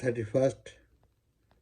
31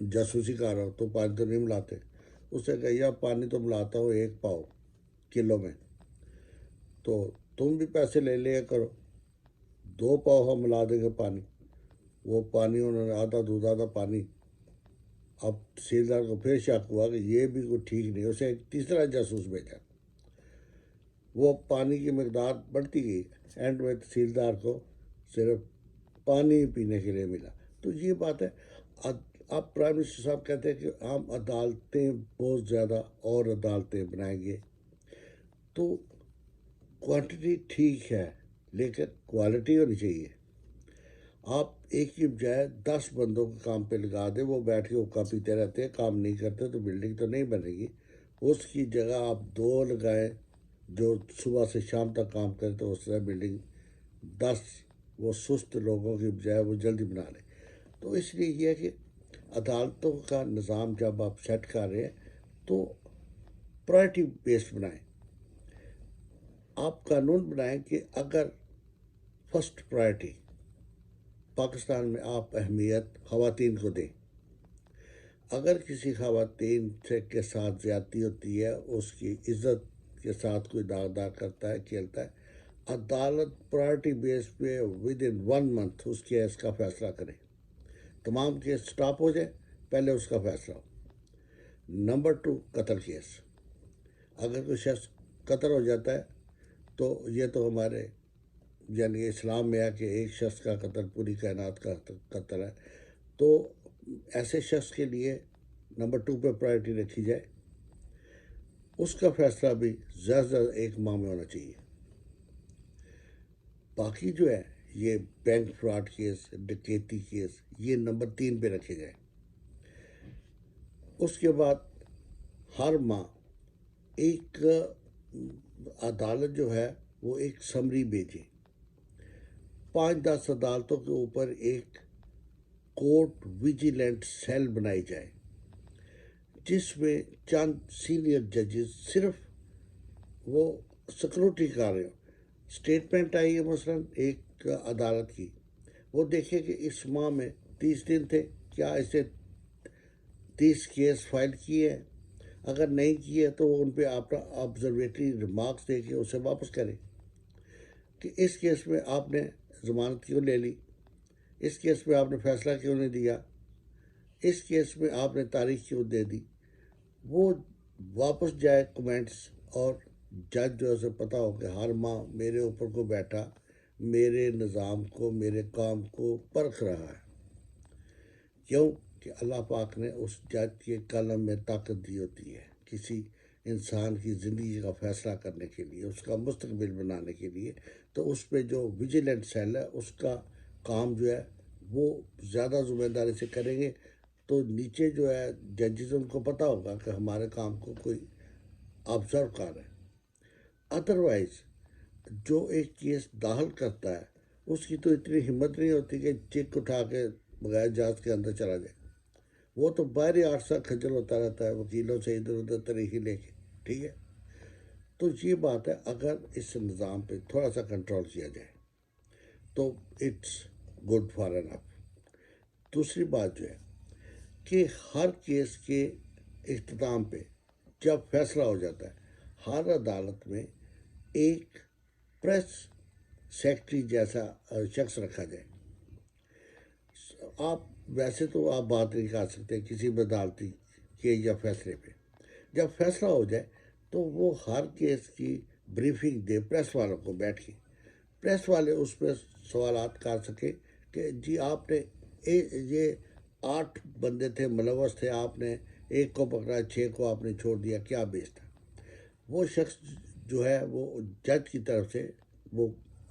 جاسوسی کر رہا ہو تو پانی تو نہیں ملاتے. اس نے کہا یا پانی تو ملاتا ہوں 1 پاؤ کلو میں، تو تم بھی پیسے لے لیا کرو، 2 پاؤ ہم ملا دیں گے پانی. وہ پانی انہوں نے آدھا دودھ آدھا پانی. اب تحصیلدار کو پھر شک ہوا کہ یہ بھی کوئی ٹھیک نہیں. اسے ایک تیسرا جاسوس بھیجا. وہ پانی کی مقدار بڑھتی گئی. اینڈ میں تحصیلدار کو صرف پانی پینے کے لیے ملا. تو یہ بات ہے. اب پرائم منسٹر صاحب کہتے ہیں کہ ہم عدالتیں بہت زیادہ اور عدالتیں بنائیں گے. تو کوانٹٹی ٹھیک ہے لیکن کوالٹی ہونی چاہیے. آپ ایک کی بجائے 10 بندوں کو کام پہ لگا دیں، وہ بیٹھ کے حقہ پیتے رہتے ہیں، کام نہیں کرتے، تو بلڈنگ تو نہیں بنے گی. اس کی جگہ آپ 2 لگائیں جو صبح سے شام تک کام کریں، تو اس طرح بلڈنگ 10 وہ سست لوگوں کی بجائے وہ جلدی بنا لیں. تو اس لیے یہ ہے کہ عدالتوں کا نظام جب آپ سیٹ کر رہے ہیں تو پرائرٹی بیسڈ بنائیں. آپ قانون بنائیں کہ اگر فرسٹ پرائرٹی پاکستان میں آپ اہمیت خواتین کو دیں. اگر کسی خواتین کے ساتھ زیادتی ہوتی ہے، اس کی عزت کے ساتھ کوئی داغدار کرتا ہے، کھیلتا ہے، عدالت پرائرٹی بیس پہ ود ان 1 منتھ اس کیس کا فیصلہ کرے. تمام کیس سٹاپ ہو جائے، پہلے اس کا فیصلہ ہو. نمبر 2 قتل کیس. اگر کوئی شخص قتل ہو جاتا ہے تو یہ تو ہمارے یعنی اسلام میں ہے کہ ایک شخص کا قتل پوری کائنات کا قتل ہے. تو ایسے شخص کے لیے نمبر 2 پہ پرائرٹی رکھی جائے. اس کا فیصلہ بھی زیادہ سے زیادہ 1 ماہ میں ہونا چاہیے. باقی جو ہے یہ بینک فراڈ کیس، ڈکیتی کیس، یہ نمبر 3 پہ رکھے جائیں. اس کے بعد ہر ماہ ایک عدالت جو ہے وہ ایک سمری بھیجے. 5-10 عدالتوں کے اوپر ایک کورٹ ویجیلنٹ سیل بنائی جائے جس میں چند سینئر ججز صرف وہ سیکورٹی کر رہے ہوں. اسٹیٹمنٹ آئی ہے مثلاً ایک عدالت کی، وہ دیکھے کہ اس ماہ میں 30 دن تھے، کیا اسے 30 کیس فائل کیے ہیں. اگر نہیں کیے تو ان پہ اپنا آبزرویٹری ریمارکس دے کے اسے واپس کریں کہ اس کیس میں آپ نے ضمانت کیوں لے لی، اس کیس میں آپ نے فیصلہ کیوں نہیں دیا، اس کیس میں آپ نے تاریخ کیوں دے دی. وہ واپس جائے کمنٹس، اور جج جو ہے اسے پتہ ہو کہ ہر ماہ میرے اوپر کو بیٹھا میرے نظام کو، میرے کام کو پرکھ رہا ہے. کیوں کہ اللہ پاک نے اس جج کے قلم میں طاقت دی ہوتی ہے کسی انسان کی زندگی کا فیصلہ کرنے کے لیے، اس کا مستقبل بنانے کے لیے. تو اس پہ جو ویجیلنٹ سیل ہے اس کا کام جو ہے وہ زیادہ ذمہ داری سے کریں گے. تو نیچے جو ہے ججز ان کو پتہ ہوگا کہ ہمارے کام کو کوئی آبزرو کر رہا ہے. ادروائز جو ایک کیس داخل کرتا ہے اس کی تو اتنی ہمت نہیں ہوتی کہ چیک اٹھا کے بغیر جانچ کے اندر چلا جائے. وہ تو باہری عرصہ کھجل ہوتا رہتا ہے وکیلوں سے ادھر ادھر طریقے لے کے. ٹھیک ہے. تو یہ بات ہے، اگر اس نظام پہ تھوڑا سا کنٹرول کیا جائے تو اٹس گڈ فار این اپ. دوسری بات جو ہے کہ ہر کیس کے اختتام پہ جب فیصلہ ہو جاتا ہے ہر عدالت میں ایک پریس سیکرٹری جیسا شخص رکھا جائے. آپ ویسے تو آپ بات نہیں کر سکتے کسی بھی عدالتی کے یا فیصلے پہ. جب فیصلہ ہو جائے تو وہ ہر کیس کی بریفنگ دے پریس والوں کو بیٹھ کے، پریس والے اس پہ سوالات کر سکے کہ جی آپ نے یہ 8 بندے تھے ملوث تھے، آپ نے 1 کو پکڑا، 6 کو آپ نے چھوڑ دیا، کیا بیس تھا. وہ شخص جو ہے وہ جج کی طرف سے وہ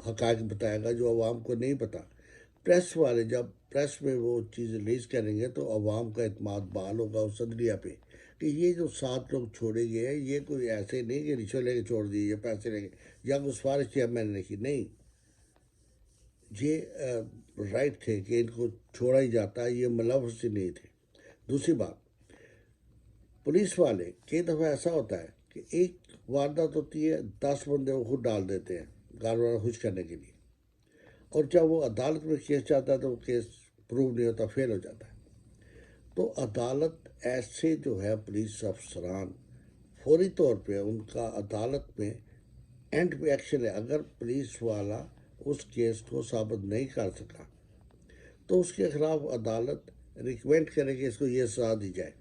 حقائق بتائے گا جو عوام کو نہیں پتہ. پریس والے جب پریس میں وہ چیز ریلیز کریں گے تو عوام کا اعتماد بحال ہوگا اس عدلیہ پہ کہ یہ جو 7 لوگ چھوڑے گئے ہیں یہ کوئی ایسے نہیں کہ رشوت لے کے چھوڑ دیے یا پیسے لے کے یا کوئی سفارش کیا میں نے لکھی. نہیں، یہ رائٹ تھے کہ ان کو چھوڑا ہی جاتا، یہ ملوث ہی نہیں تھے. دوسری بات، پولیس والے کئی دفعہ ایسا ہوتا ہے کہ ایک واردات ہوتی ہے 10 بندے وہ خود ڈال دیتے ہیں گھر والا خوش کرنے کے لیے، اور جب وہ عدالت میں کیس جاتا ہے تو وہ کیس پروو نہیں ہوتا، فیل ہو جاتا ہے. تو عدالت ایسے جو ہے پولیس افسران فوری طور پہ ان کا عدالت میں اینڈ پہ ایکشن ہے. اگر پولیس والا اس کیس کو ثابت نہیں کر سکا تو اس کے خلاف عدالت ریکمینڈ کرے کہ اس کو یہ سزا دی جائے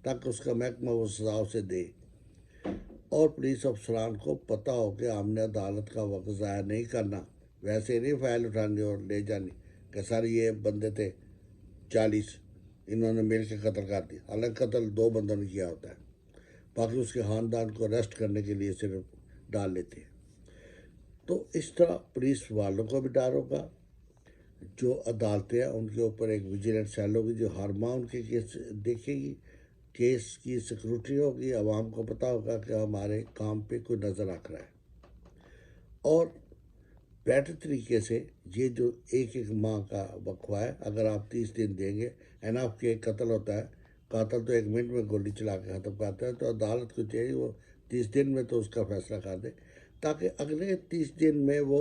تاکہ اس کا محکمہ وہ سزا اسے دے. اور پولیس افسران کو پتہ ہو کہ ہم نے عدالت کا وقت ضائع نہیں کرنا، ویسے نہیں فائل اٹھانی اور لے جانی کہ سر یہ بندے تھے 40 انہوں نے مل کے قتل کر دیا، حالانکہ قتل 2 بندوں نے کیا ہوتا ہے، باقی اس کے خاندان کو اریسٹ کرنے کے لیے صرف ڈال لیتے ہیں. تو اس طرح پولیس والوں کو بھی ڈر ہوگا. جو عدالتیں ہیں ان کے اوپر ایک ویجیلنٹ سیل ہوگی جو ہر ماہ ان کے کیس دیکھے گی، کیس کی سیکورٹی ہوگی، عوام کو پتہ ہوگا کہ ہمارے کام پہ کوئی نظر رکھ رہا ہے. اور بیٹر طریقے سے یہ جو ایک ماہ کا وقفہ ہے، اگر آپ 30 دن دیں گے، انف کے قتل ہوتا ہے، قاتل تو 1 منٹ میں گولی چلا کے ختم کرتا ہے، تو عدالت کو چاہیے وہ 30 دن میں تو اس کا فیصلہ کر دے تاکہ اگلے 30 دن میں وہ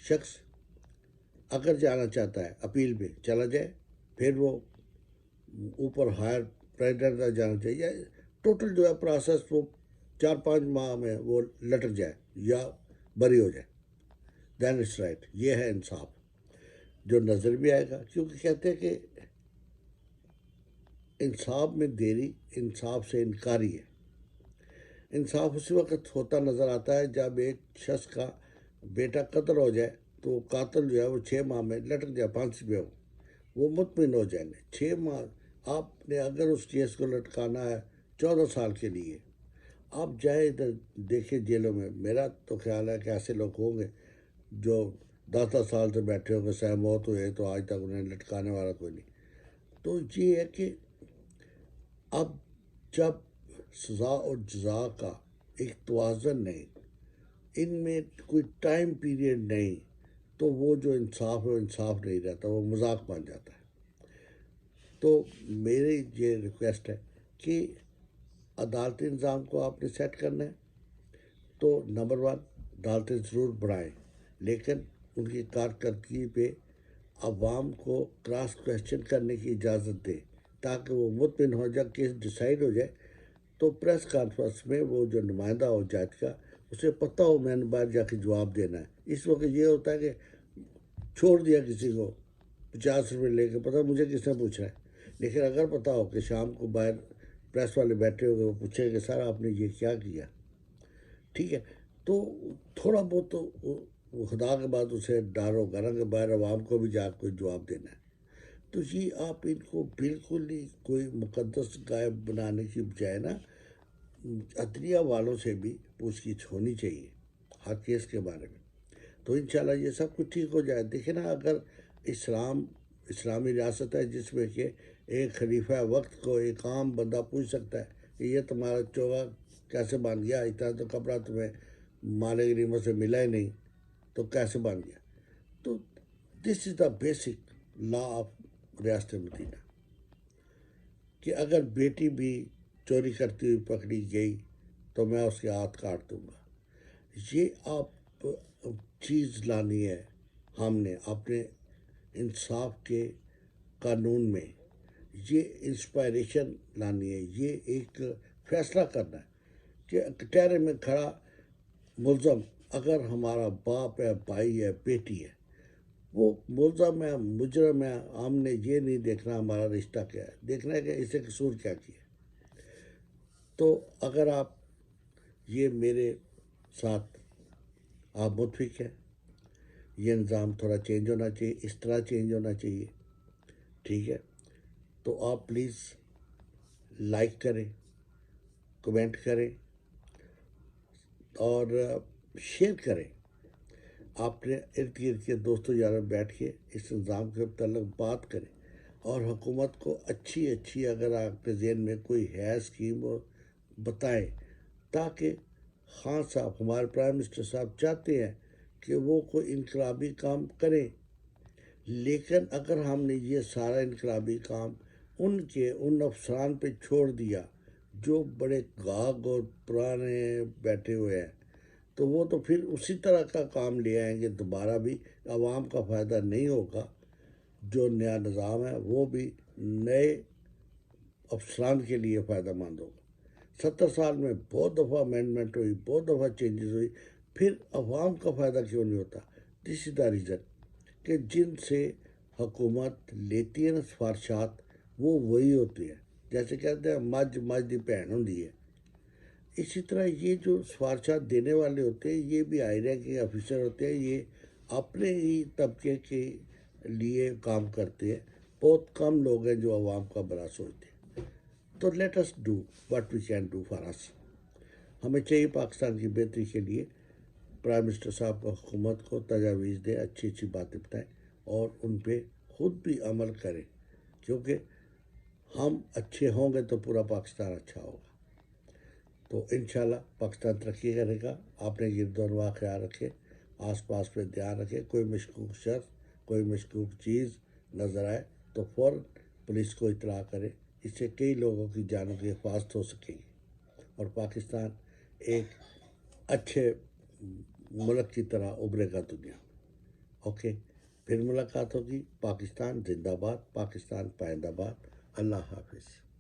شخص اگر جانا چاہتا ہے اپیل پہ چلا جائے، پھر وہ اوپر ہائر پریزیڈنٹ تک جانا چاہیے. ٹوٹل جو ہے پروسیس وہ 4-5 ماہ میں وہ لٹک جائے یا بری ہو جائے. دین اٹس رائٹ. یہ ہے انصاف جو نظر بھی آئے گا، کیونکہ کہتے ہیں کہ انصاف میں دیری انصاف سے انکاری ہے. انصاف اسی وقت ہوتا نظر آتا ہے جب ایک شخص کا بیٹا قتل ہو جائے تو قاتل جو ہے وہ 6 ماہ میں لٹک جائے، پھانسی پہ ہو، وہ مطمئن ہو جائیں گے. 6 ماہ آپ نے اگر اس کیس کو لٹکانا ہے 14 سال کے لیے، آپ جائیں ادھر دیکھیں جیلوں میں. میرا تو خیال ہے کہ ایسے لوگ ہوں گے جو 10 سال سے بیٹھے ہوں گے، سہ موت ہوئے تو آج تک انہیں لٹکانے والا کوئی نہیں. تو یہ ہے کہ اب جب سزا اور جزا کا ایک توازن نہیں، ان میں کوئی ٹائم پیریڈ نہیں، تو وہ جو انصاف ہے وہ انصاف نہیں رہتا، وہ مذاق بن جاتا ہے. تو میری یہ ریکویسٹ ہے کہ عدالتی نظام کو آپ نے سیٹ کرنا ہے تو نمبر 1 عدالتیں ضرور بڑھائیں، لیکن ان کی کارکردگی پہ عوام کو کراس کویشچن کرنے کی اجازت دیں تاکہ وہ مطمئن ہو جائے. کیس ڈیسائیڈ ہو جائے تو پریس کانفرنس میں وہ جو نمائندہ ہو جج کا اسے پتہ ہو میں نے باہر جا کے جواب دینا ہے. اس وقت یہ ہوتا ہے کہ چھوڑ دیا کسی کو 50 روپے لے کے، پتہ مجھے کس نے پوچھا ہے. لیکن اگر پتہ ہو کہ شام کو باہر پریس والے بیٹھے ہو گئے، وہ پوچھیں کہ سر آپ نے یہ کیا کیا، ٹھیک ہے، تو تھوڑا بہت تو وہ خدا کے بعد اسے ڈر ہوگا نا کہ باہر عوام کو بھی جا کے کوئی جواب دینا ہے. تو یہ آپ ان کو بالکل ہی کوئی مقدس غائب بنانے کی بجائے نا عدلیہ والوں سے بھی پوچھ گچھ ہونی چاہیے ہر کیس کے بارے میں. تو انشاءاللہ یہ سب کچھ ٹھیک ہو جائے. دیکھیں نا، اگر اسلامی ریاست ہے جس میں کہ ایک خلیفہ وقت کو ایک عام بندہ پوچھ سکتا ہے کہ یہ تمہارا چوگا کیسے بن گیا، اتنا تو کپڑا تمہیں مال غنیمت سے ملا ہی نہیں تو کیسے بن گیا. تو دس از دا بیسک لا آف ریاست مدینہ کہ اگر بیٹی بھی چوری کرتی ہوئی پکڑی گئی تو میں اس کے ہاتھ کاٹ دوں گا. یہ آپ چیز لانی ہے ہم نے اپنے انصاف کے قانون میں، یہ انسپائریشن لانی ہے، یہ ایک فیصلہ کرنا ہے کہ کٹہرے میں کھڑا ملزم اگر ہمارا باپ ہے، بھائی ہے، بیٹی ہے، وہ ملزم ہے، مجرم ہے، ہم نے یہ نہیں دیکھنا ہمارا رشتہ کیا ہے، دیکھنا ہے کہ اسے قصور کیا کیا. تو اگر آپ یہ میرے ساتھ آپ متفق ہیں، یہ نظام تھوڑا چینج ہونا چاہیے، اس طرح چینج ہونا چاہیے، ٹھیک ہے، تو آپ پلیز لائک کریں، کمنٹ کریں اور شیئر کریں. آپ نے ارد گرد کے دوستوں یاروں بیٹھ کے اس نظام کے متعلق بات کریں اور حکومت کو اچھی اگر آپ کے ذہن میں کوئی ہے اسکیم وہ بتائیں، تاکہ خان صاحب ہمارے پرائم منسٹر صاحب چاہتے ہیں کہ وہ کوئی انقلابی کام کریں. لیکن اگر ہم نے یہ سارا انقلابی کام ان افسران پہ چھوڑ دیا جو بڑے گاگ اور پرانے بیٹھے ہوئے ہیں، تو وہ تو پھر اسی طرح کا کام لے آئیں گے دوبارہ بھی، عوام کا فائدہ نہیں ہوگا. جو نیا نظام ہے وہ بھی نئے افسران کے لیے فائدہ مند ہوگا۔ 70 سال میں بہت دفعہ امینڈمنٹ ہوئی، بہت دفعہ چینجز ہوئی، پھر عوام کا فائدہ کیوں نہیں ہوتا؟ دس از دا ریزن کہ جن سے حکومت لیتی ہے نا سفارشات، وہ وہی ہوتی ہے، جیسے کہتے ہیں مجھ دی بہن ہوندی ہے۔ اسی طرح یہ جو سفارشات دینے والے ہوتے ہیں، یہ بھی آئرہ کے آفیسر ہوتے ہیں، یہ اپنے ہی طبقے کے لیے کام کرتے ہیں۔ بہت کم لوگ ہیں جو عوام کا بھلا سوچتے ہیں۔ تو let us do what we can do for us۔ ہمیں چاہیے پاکستان کی بہتری کے لیے پرائم منسٹر صاحب کو، حکومت کو تجاویز دیں، اچھی اچھی باتیں بتائیں اور ان پہ خود بھی عمل کریں، کیونکہ ہم اچھے ہوں گے تو پورا پاکستان اچھا ہوگا۔ تو انشاءاللہ پاکستان ترقی کرے گا۔ آپ نے گرد و نواح خیال رکھے، آس پاس پہ دھیان رکھے، کوئی مشکوک شخص، کوئی مشکوک چیز نظر آئے تو فوراً پولیس کو اطلاع کرے۔ اس سے کئی لوگوں کی جانوں کی حفاظت ہو سکے گی اور پاکستان ایک اچھے ملک کی طرح ابھرے گا دنیا میں۔ اوکے، پھر ملاقات ہوگی۔ پاکستان زندہ باد، پاکستان پائندہ باد۔ اللہ حافظ۔